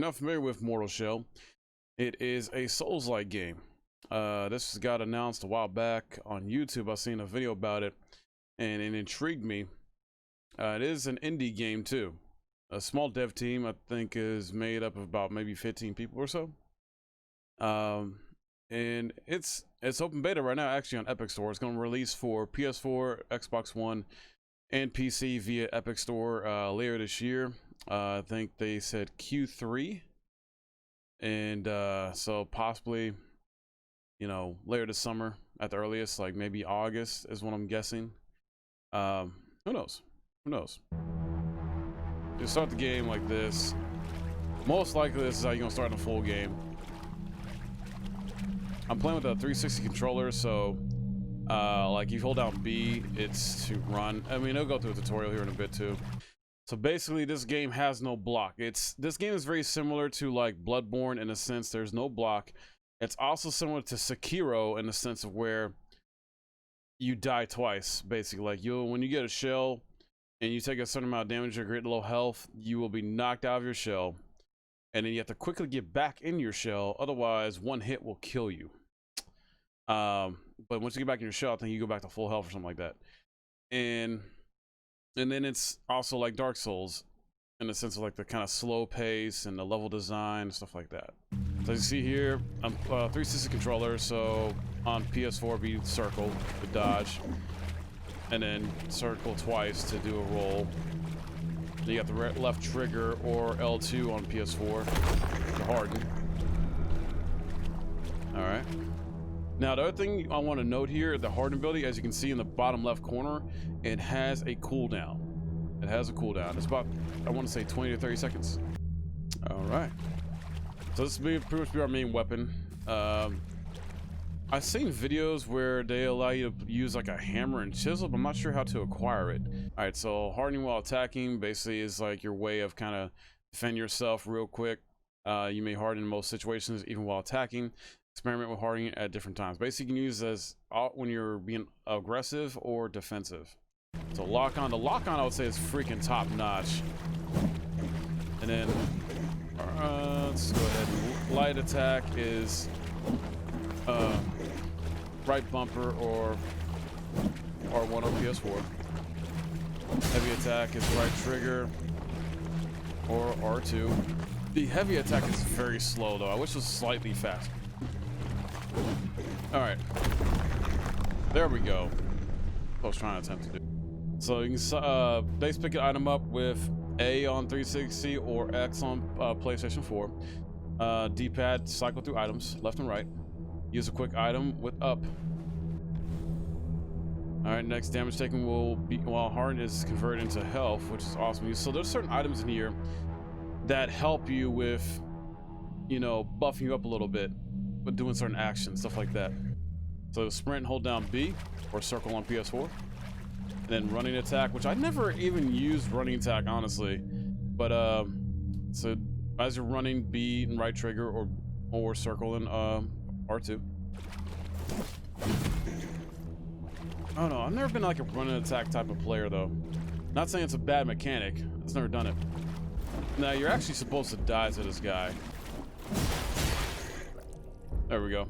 not familiar with Mortal Shell, it is a Souls-like game. This got announced a while back on YouTube. I seen a video about it, and it intrigued me. It is an indie game too. A small dev team, I think, is made up of about maybe 15 people or so. And it's open beta right now, actually, on Epic Store. It's going to release for PS4, Xbox One, and PC via Epic Store later this year. I think they said Q3, and so possibly, you know, later this summer at the earliest, like maybe August is what I'm guessing. Who knows? Who knows? You start the game like this. Most likely, this is how you're gonna start the full game. I'm playing with a 360 controller, so like you hold down B, it's to run. I mean, it'll go through a tutorial here in a bit too. So basically, this game has no block. This game is very similar to like Bloodborne in a sense. There's no block. It's also similar to Sekiro in the sense of where you die twice, basically. Like when you get a shell and you take a certain amount of damage or great low health, you will be knocked out of your shell, and then you have to quickly get back in your shell. Otherwise, one hit will kill you. But once you get back in your shell, I think you go back to full health or something like that. And then it's also like Dark Souls in the sense of like the kind of slow pace and the level design and stuff like that. So you see here, I'm 360 controller, so on PS4 be circle to dodge, and then circle twice to do a roll. Then you got the left trigger or L2 on PS4 to harden. All right. Now the other thing I want to note here, the harden ability, as you can see in the bottom left corner, it has a cooldown. It has a cooldown. It's about, I want to say 20 to 30 seconds. All right. So this will pretty much be our main weapon. I've seen videos where they allow you to use like a hammer and chisel, but I'm not sure how to acquire it. All right, so hardening while attacking basically is like your way of kind of defend yourself real quick. You may harden in most situations, even while attacking. Experiment with hardening at different times. Basically, you can use as when you're being aggressive or defensive. So lock on. The lock on, I would say, is freaking top notch. And then let's go ahead. Light attack is right bumper or R1 on PS4. Heavy attack is right trigger or R2. The heavy attack is very slow though. I wish it was slightly faster. All right, there we go. I was trying to attempt to do. So you can base pick an item up with A on 360 or X on PlayStation 4. D-pad, cycle through items left and right. Use a quick item with up. All right, next damage taken will be while hardened is converted into health, which is awesome. So there's certain items in here that help you with, you know, buffing you up a little bit, but doing certain actions, stuff like that. So sprint and hold down B or circle on PS4. And then running attack, which I never even used running attack, honestly. But so as you're running, B and right trigger or circle and R2. Oh no, I've never been like a running attack type of player though. Not saying it's a bad mechanic. I've never done it. Now you're actually supposed to die to this guy. There we go.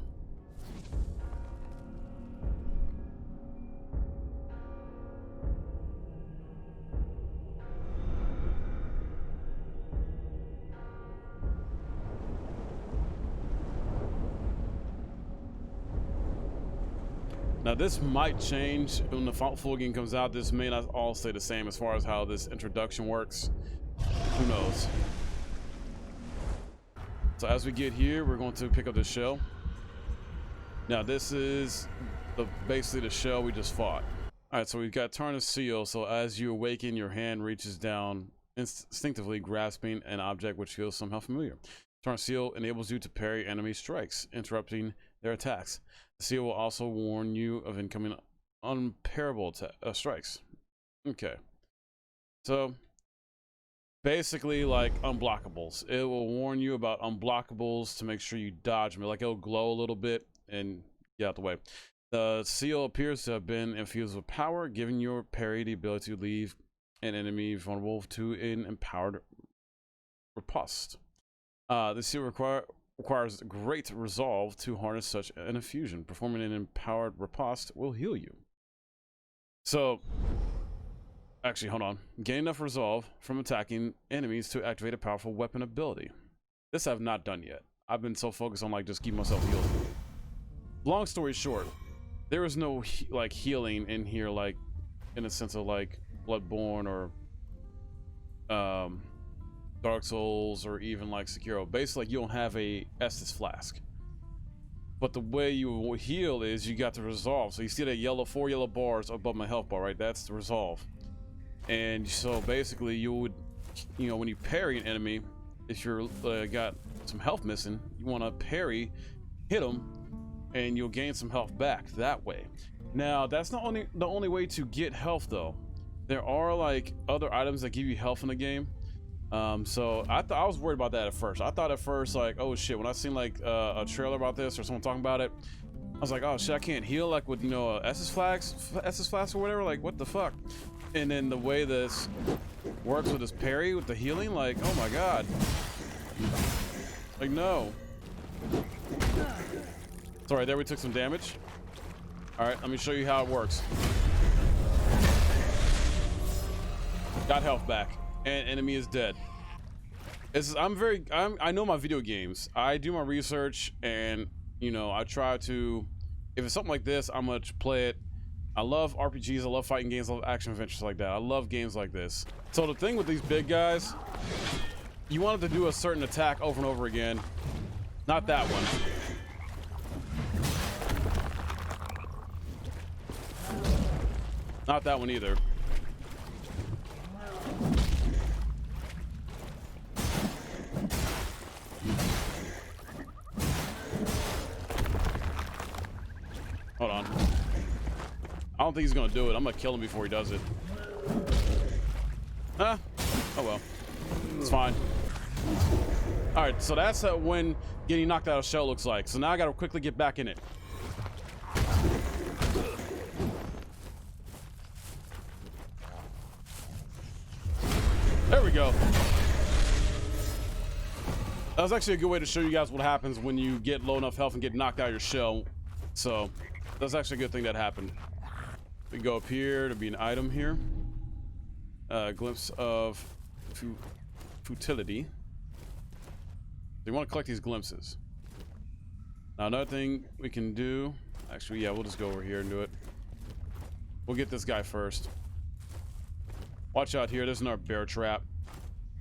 Now this might change when the full game comes out. This may not all stay the same as far as how this introduction works. Who knows? So as we get here, we're going to pick up the shell. Now this is basically the shell we just fought. All right, so we've got turn of seal. So as you awaken, your hand reaches down, instinctively grasping an object which feels somehow familiar. Turn of seal enables you to parry enemy strikes, interrupting their attacks. The seal will also warn you of incoming unparable strikes. Okay. So basically like unblockables. It will warn you about unblockables to make sure you dodge them. Like it'll glow a little bit and get out the way. The seal appears to have been infused with power, giving your parry the ability to leave an enemy vulnerable to an empowered riposte. This seal requires great resolve to harness such an infusion. Performing an empowered riposte will heal you. So, actually, hold on. Gain enough resolve from attacking enemies to activate a powerful weapon ability. This I've not done yet. I've been so focused on like just keeping myself healed. Long story short, there is no like healing in here, like in a sense of like Bloodborne or Dark Souls or even like Sekiro. Basically, like, you don't have a Estus flask, but the way you will heal is you got the resolve. So you see that four yellow bars above my health bar, right? That's the resolve. And so basically you would, you know, when you parry an enemy, if you're got some health missing, you want to parry, hit them, and you'll gain some health back that way. Now that's not the only way to get health though. There are like other items that give you health in the game. So I was worried about that at first. I thought at first like, oh shit, when I seen like a trailer about this or someone talking about it, I was like, oh shit, I can't heal like with, you know, Estus flask or whatever. Like, what the fuck? And then the way this works with this parry with the healing, like, oh my god, like, no. Sorry, there we took some damage. All right, let me show you how it works. Got health back, and enemy is dead. I know my video games. I do my research, and you know, I try to, if it's something like this, I'm gonna play it. I love RPGs, I love fighting games, I love action adventures like that. I love games like this. So the thing with these big guys, you want it to do a certain attack over and over again. Not that one. Not that one either. Hold on. I don't think he's gonna do it. I'm gonna kill him before he does it. Huh? Oh well. It's fine. Alright, so that's when getting knocked out of shell looks like. So now I gotta quickly get back in it. There we go. That was actually a good way to show you guys what happens when you get low enough health and get knocked out of your shell. So that's actually a good thing that happened. We go up here to be an item here. Glimpse of futility. You want to collect these glimpses. Now another thing we can do, actually, yeah, we'll just go over here and do it. We'll get this guy first. Watch out here, there's another bear trap.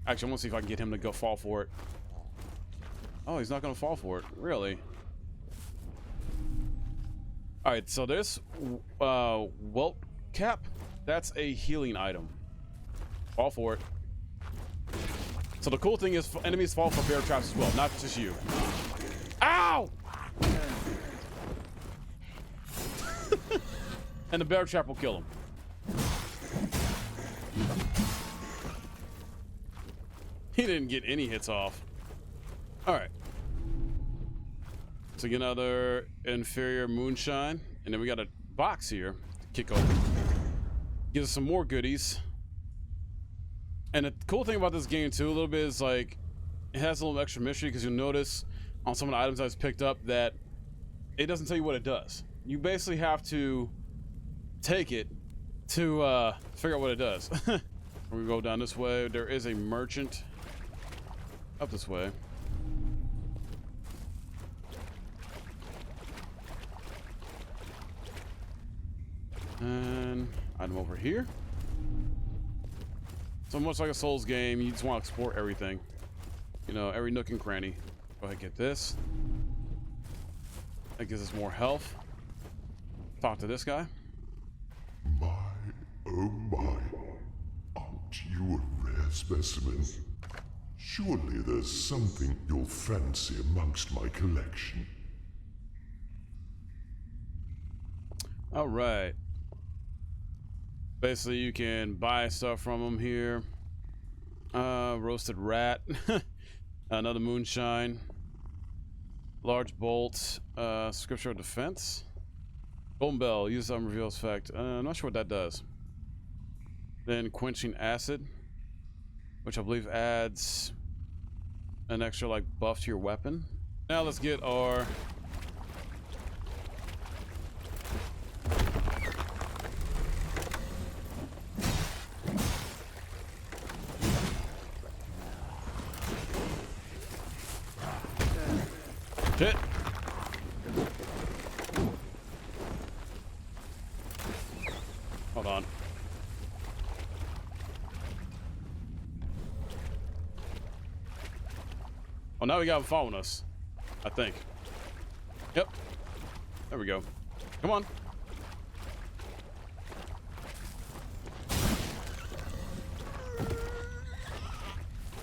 Actually, I want to see if I can get him to go fall for it. Oh, he's not gonna fall for it, really. All right, so this whelp cap, that's a healing item. Fall for it. So the cool thing is enemies fall for bear traps as well, not just you. Ow! And the bear trap will kill him. He didn't get any hits off. All right. So get another inferior moonshine, and then we got a box here to kick open. Gives us some more goodies. And the cool thing about this game too, a little bit, is like it has a little extra mystery, because you'll notice on some of the items I just picked up that it doesn't tell you what it does. You basically have to take it to figure out what it does. We go down this way. There is a merchant up this way. And item over here. So much like a Souls game, you just want to explore everything. You know, every nook and cranny. Go ahead and get this. That gives us more health. Talk to this guy. My, oh my. Aren't you a rare specimen? Surely there's something you'll fancy amongst my collection. All right. Basically, you can buy stuff from them here. Roasted rat. Another moonshine. Large bolt. Scripture of defense. Golden bell. Use unreveals effect. I'm not sure what that does. Then quenching acid, which I believe adds an extra like buff to your weapon. Now let's get our shit. Hold on. Oh, now we got him following us, I think. Yep. There we go. Come on.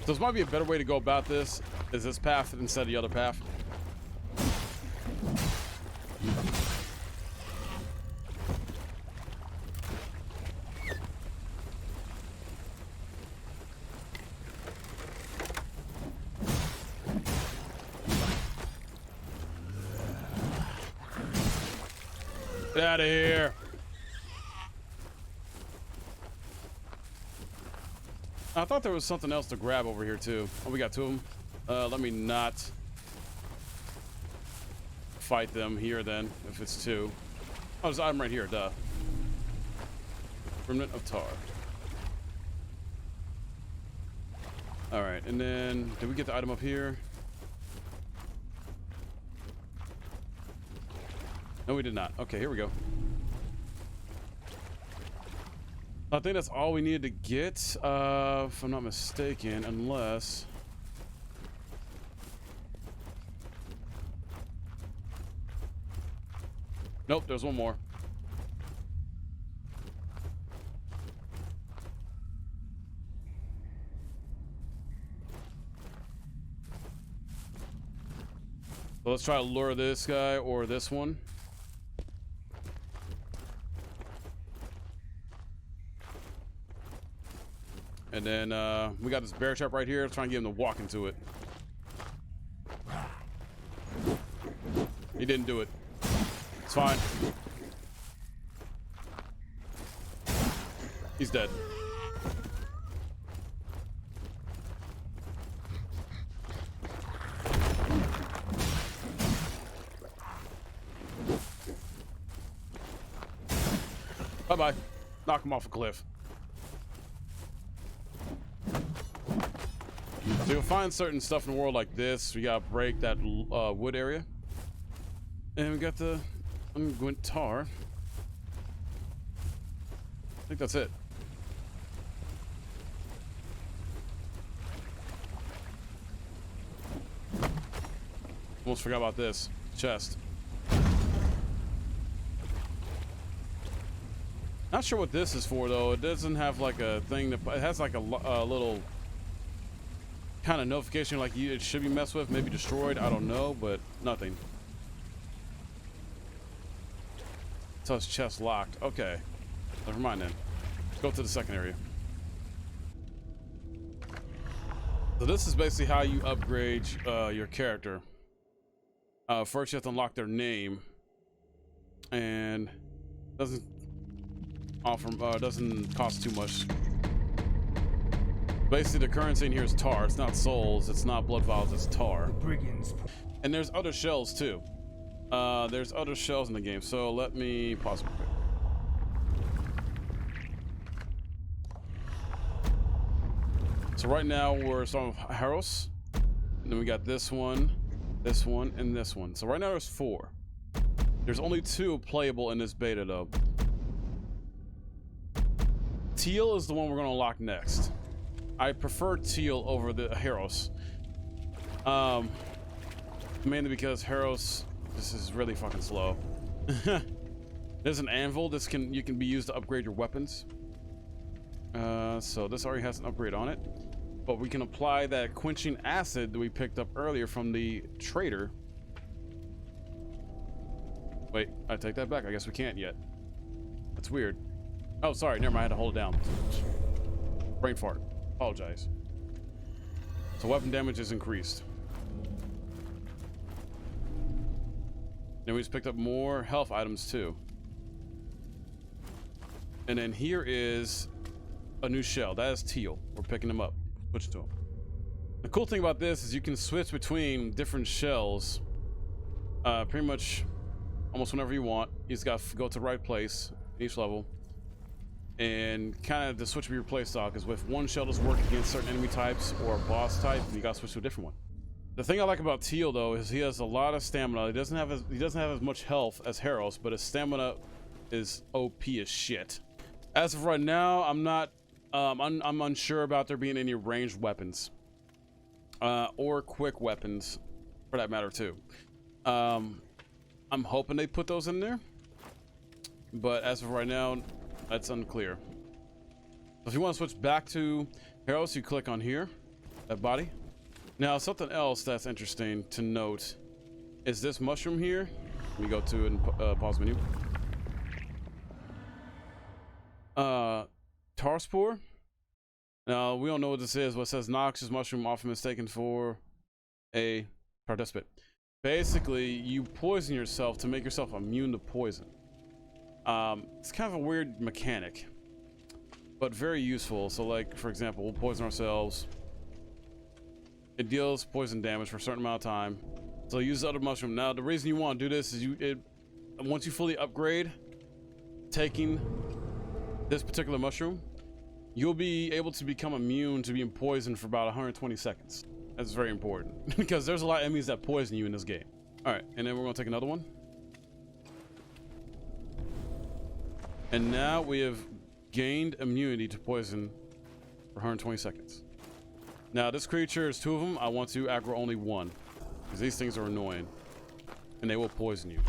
So this might be a better way to go about this, is this path instead of the other path. Get out of here. I thought there was something else to grab over here too. Oh, we got two of them. Let me not fight them here then, if it's two. Oh, there's an item right here, duh. Remnant of tar. Alright, and then, did we get the item up here? No, we did not. Okay, here we go. I think that's all we needed to get, if I'm not mistaken, unless... Nope, there's one more. So let's try to lure this guy or this one. And then we got this bear trap right here. Trying to get him to walk into it. He didn't do it. It's fine. He's dead. Bye-bye. Knock him off a cliff. So you'll find certain stuff in the world like this. We gotta break that wood area. And we got the unguent tar. I think that's it. Almost forgot about this. Chest. Not sure what this is for though. It doesn't have like a thing that it has like a little kind of notification like it should be messed with, maybe destroyed, I don't know, but nothing. So his chest locked. Okay, never mind then. Let's go to the second area. So this is basically how you upgrade your character. First you have to unlock their name, and doesn't cost too much. Basically, the currency in here is tar. It's not souls. It's not blood vials. It's tar. And there's other shells too. There's other shells in the game. So let me pause it quick. So right now we're starting with Haros. And then we got this one, and this one. So right now there's 4. There's only 2 playable in this beta though. Teal is the one we're going to unlock next. I prefer Teal over the Haros. Mainly because Haros, this is really fucking slow. There's an anvil. You can be used to upgrade your weapons. So this already has an upgrade on it. But we can apply that quenching acid that we picked up earlier from the trader. Wait, I take that back. I guess we can't yet. That's weird. Oh, sorry. Never mind. I had to hold it down. Brain fart. Apologize. So weapon damage is increased. Then we just picked up more health items too. And then here is a new shell. That is Teal. We're picking them up. Switch to them. The cool thing about this is you can switch between different shells pretty much almost whenever you want. You just got to go to the right place each level and kind of to switch with your play style, because with one shell doesn't work against certain enemy types or a boss type, you got to switch to a different one. The thing I like about Teal though is he has a lot of stamina. He doesn't have as much health as Harros, but his stamina is OP as shit. As of right now, I'm not I'm unsure about there being any ranged weapons or quick weapons for that matter too. I'm hoping they put those in there, but as of right now, that's unclear. So if you want to switch back to Harros, you click on here, that body. Now, something else that's interesting to note is this mushroom here. Let me go to it and pause menu. Tar spore. Now, we don't know what this is. What says noxious mushroom, often mistaken for a tar despot. Basically, you poison yourself to make yourself immune to poison. It's kind of a weird mechanic, but very useful. So, like, for example, we'll poison ourselves. It deals poison damage for a certain amount of time. So use the other mushroom. Now, the reason you want to do this is once you fully upgrade taking this particular mushroom, you'll be able to become immune to being poisoned for about 120 seconds. That's very important because there's a lot of enemies that poison you in this game. All right, and then we're going to take another one. And now we have gained immunity to poison for 120 seconds. Now, this creature is 2 of them. I want to aggro only 1 because these things are annoying and they will poison you.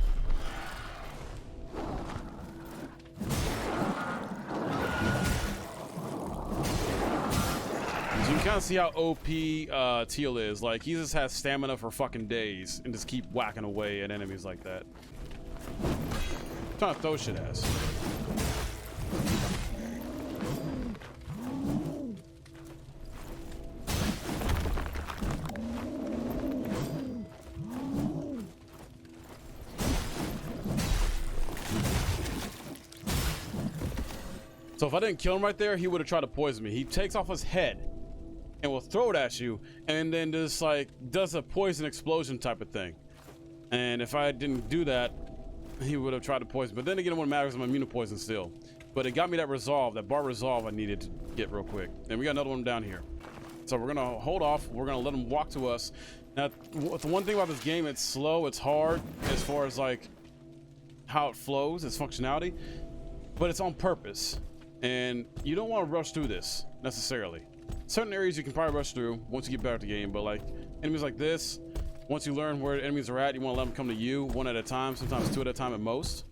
So you can kind of see how OP Teal is. Like, he just has stamina for fucking days and just keep whacking away at enemies like that. I'm trying to throw shit ass. So if I didn't kill him right there, he would have tried to poison me. He takes off his head and will throw it at you, and then just like does a poison explosion type of thing. And if I didn't do that, he would have tried to poison. But then again, it wouldn't matter because I'm immune to poison still. But it got me that resolve, that bar resolve I needed to get real quick. And we got another one down here. So we're gonna hold off. We're gonna let him walk to us. Now, the one thing about this game, it's slow, it's hard as far as like how it flows, its functionality, but it's on purpose. And you don't want to rush through this necessarily. Certain areas you can probably rush through once you get better at the game, but like enemies like this, once you learn where enemies are at, you want to let them come to you one at a time, sometimes 2 at a time at most.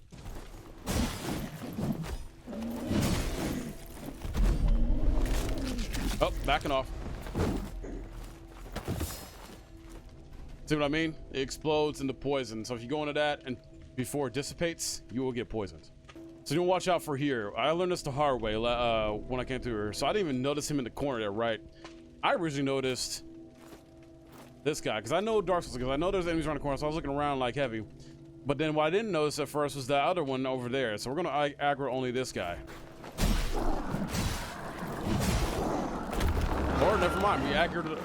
Oh, backing off. See what I mean? It explodes into poison. So if you go into that and before it dissipates, you will get poisoned. So you watch out for here. I learned this the hard way when I came through here. So I didn't even notice him in the corner there, right? I originally noticed this guy because I know Dark Souls, because I know there's enemies around the corner, so I was looking around like heavy. But then what I didn't notice at first was that other one over there. So we're gonna aggro only this guy. Or never mind,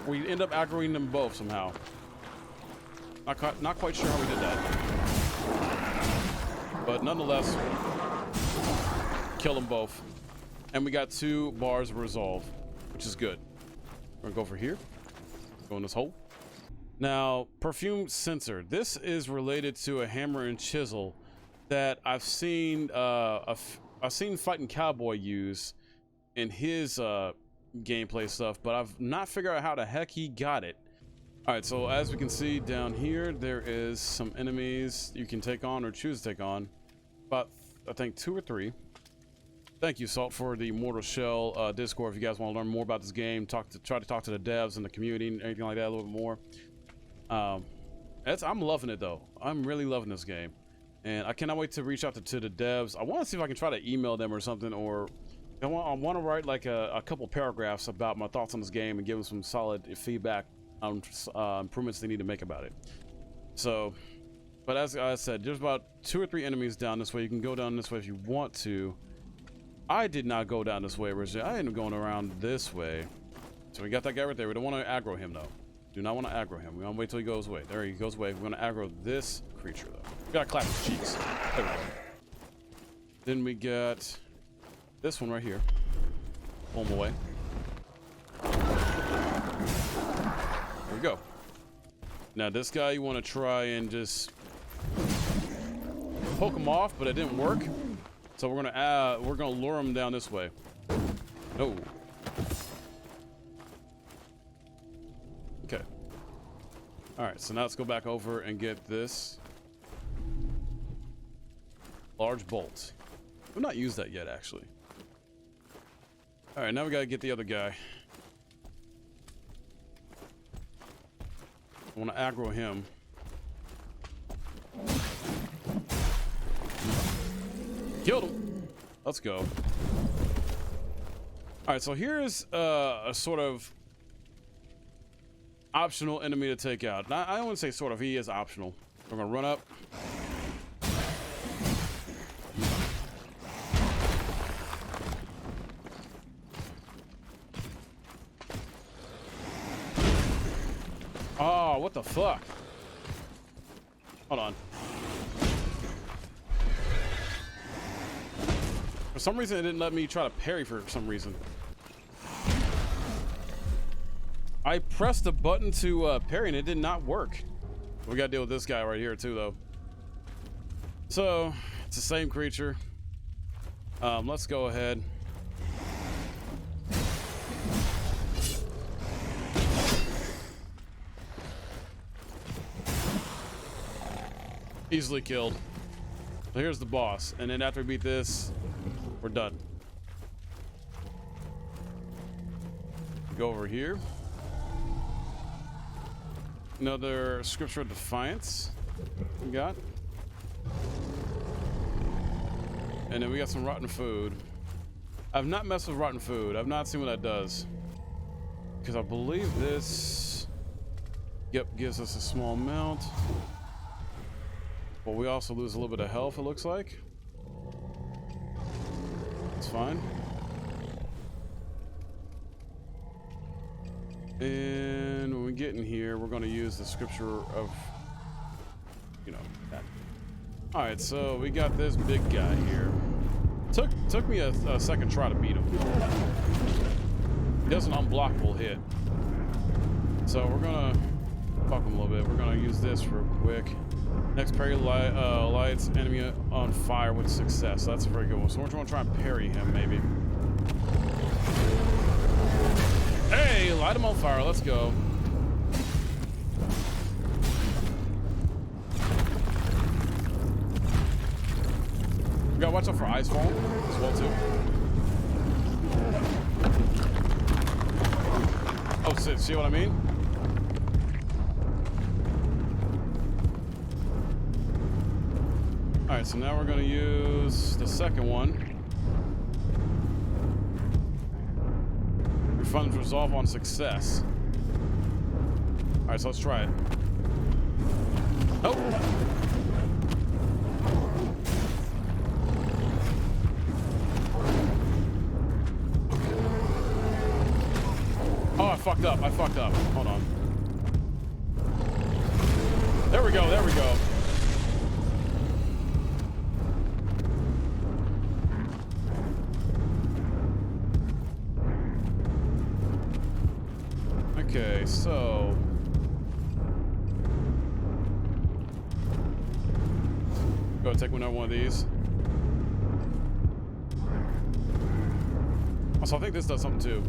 we end up aggroing them both somehow. Not quite sure how we did that, but nonetheless, kill them both, and we got 2 bars of resolve, which is good. We're gonna go for here, go in this hole. Now, perfume sensor. This is related to a hammer and chisel that I've seen Fighting Cowboy use in his gameplay stuff, but I've not figured out how the heck he got it. All right, so as we can see down here, there is some enemies you can take on or choose to take on. About, I think, 2 or 3. Thank you, Salt, for the Mortal Shell Discord. If you guys want to learn more about this game, try to talk to the devs and the community and anything like that a little bit more. I'm loving it though. I'm really loving this game, and I cannot wait to reach out to the devs. I want to see if I can try to email them or something, or I want to write like a couple paragraphs about my thoughts on this game and give them some solid feedback on improvements they need to make about it. So, but as I said, there's about 2 or 3 enemies down this way. You can go down this way if you want to. I did not go down this way originally. I ended up going around this way. So we got that guy right there. We don't want to aggro him, though. Do not want to aggro him. We want to wait till he goes away. There he goes away. We're going to aggro this creature, though. We got to clap his cheeks. There we go. Then we got this one right here. Pull him away. There we go. Now, this guy, you want to try and just poke him off, but it didn't work. So we're gonna lure him down this way. No. Okay. All right. So now let's go back over and get this large bolt. We've not used that yet, actually. All right. Now we gotta get the other guy. I want to aggro him. Killed him. Let's go. All right, so here's a sort of optional enemy to take out. Now, I don't want to say sort of. He is optional. We're gonna run up. Oh, what the fuck? Hold on. For some reason, it didn't let me try to parry for some reason. I pressed the button to parry and it did not work. We gotta deal with this guy right here too, though. So, it's the same creature. Let's go ahead. Easily killed. So here's the boss, and then after we beat this, we're done. Go over here. Another scripture of defiance we got. And then we got some rotten food. I've not messed with rotten food. I've not seen what that does. Because I believe this, yep, gives us a small amount. But we also lose a little bit of health, it looks like. It's fine. And when we get in here, we're going to use the scripture of, you know, that. All right, so we got this big guy here. Took me a second try to beat him. He does an unblockable hit. So we're going to fuck him a little bit. We're going to use this real quick. Next parry lights enemy on fire with success. So that's a very good one. So we're going to try and parry him, maybe. Hey, light him on fire. Let's go. We gotta watch out for ice fall as well too. Oh, see what I mean? All right, so now we're gonna use the second one. Your funds resolve on success. All right, so let's try it. Nope. Oh, I fucked up. Hold on. There we go. Okay, so go take another one of these. Also, I think this does something too.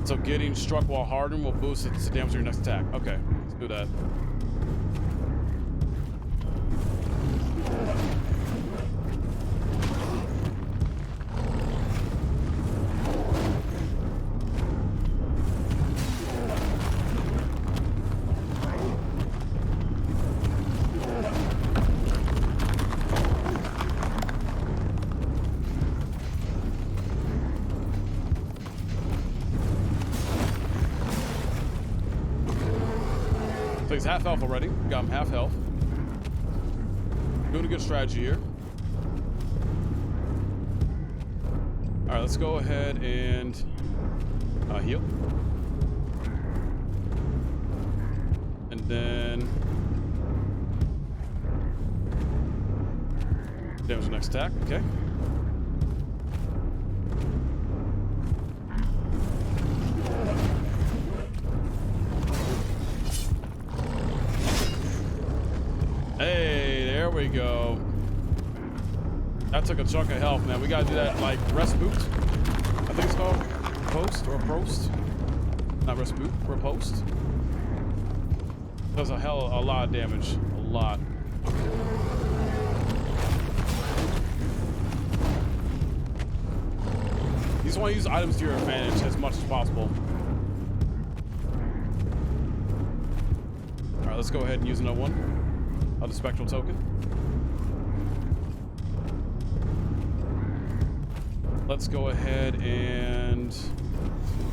So getting struck while hardened will boost its damage to your next attack. Okay, let's do that. He's half health already. Got him half health. Doing a good strategy here. right, let's go ahead and heal. And then damage the next attack. Okay. Hey, there we go. That took a chunk of health, man. We gotta do that like rest boot. I think it's called post or prost. Not rest boot, riposte. Does a lot of damage. A lot. You just want to use items to your advantage as much as possible. All right, let's go ahead and use another one of the spectral token. Let's go ahead and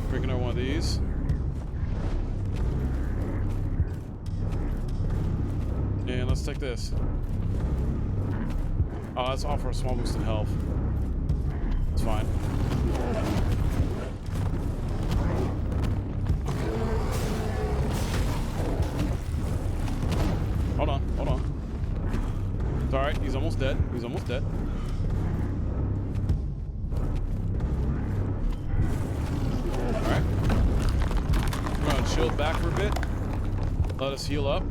drink another one of these. And let's take this. Oh, let's offer a small boost in health. It's fine. Hold on, hold on. It's alright, he's almost dead. He's almost dead. Alright. We're gonna chill back for a bit. Let us heal up.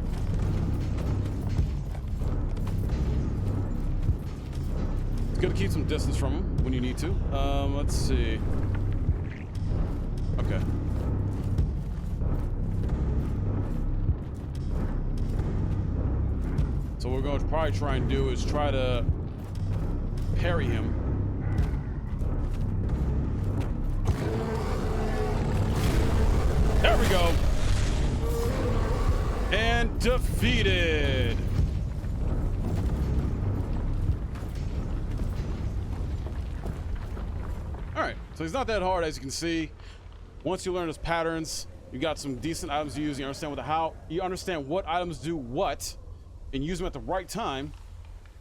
It's good to keep some distance from him when you need to. Let's see. Okay. So what we're going to probably try and do is try to parry him. There we go. And defeated. All right, so he's not that hard, as you can see. Once you learn his patterns, you got some decent items to use. You understand what items do what, and use them at the right time.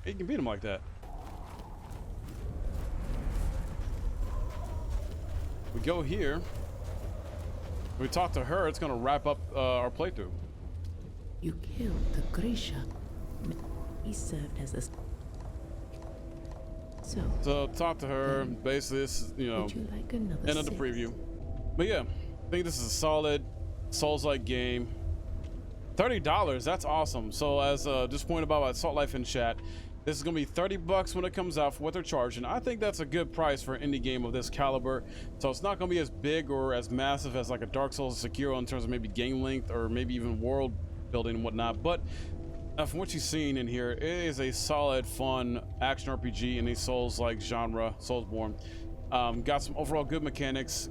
You can beat him like that. We go here. We talk to her. It's gonna wrap up our playthrough. You killed the Grisha. He served as a... So talk to her. Basically, this is, would you like another end of the preview. But yeah, I think this is a solid Souls-like game. $30, that's awesome. So as just pointed out by Salt Life in chat, this is gonna be $30 when it comes out for what they're charging. I think that's a good price for an indie game of this caliber. So it's not gonna be as big or as massive as like a Dark Souls or Sekiro in terms of maybe game length or maybe even world building and whatnot. But from what you've seen in here, it is a solid, fun action RPG in a Souls-like genre, Soulsborne. Got some overall good mechanics,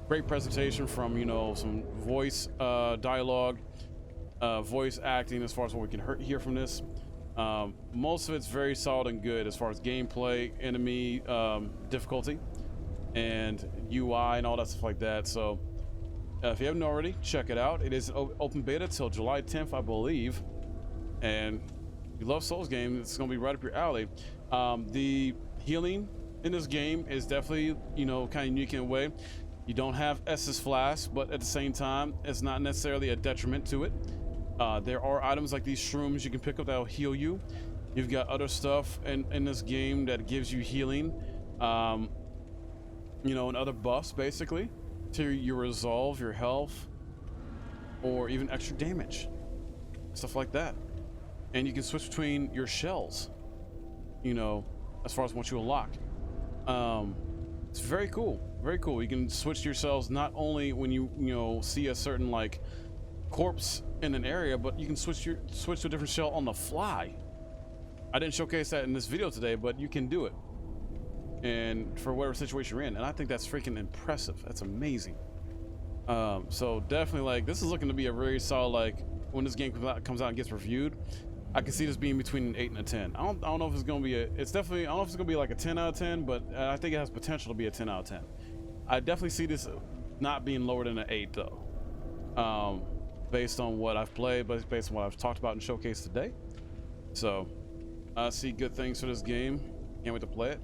great presentation from some voice dialogue, voice acting as far as what we can hear from this. Most of it's very solid and good as far as gameplay, enemy difficulty, and UI and all that stuff like that. So if you haven't already, check it out. It is open beta till July 10th, I believe. And if you love Souls games, it's gonna be right up your alley. The healing in this game is definitely kind of unique in a way. You don't have Estus Flask, but at the same time, it's not necessarily a detriment to it. There are items like these shrooms you can pick up that'll heal you. You've got other stuff in this game that gives you healing, and other buffs basically to your resolve, your health, or even extra damage, stuff like that. And you can switch between your shells, as far as what you unlock. It's very cool, very cool. You can switch your shells not only when you see a certain like corpse in an area, but you can switch to a different shell on the fly. I didn't showcase that in this video today, but you can do it, and for whatever situation you're in, and I think that's freaking impressive. That's amazing. So definitely, this is looking to be a very solid, when this game comes out and gets reviewed, I can see this being between an 8 and a 10. I don't know if it's gonna be I don't know if it's gonna be like a 10 out of 10, but I think it has potential to be a 10 out of 10. I definitely see this not being lower than an 8 though, based on what I've played, but based on what I've talked about and showcased today. So I see good things for this game. Can't wait to play it.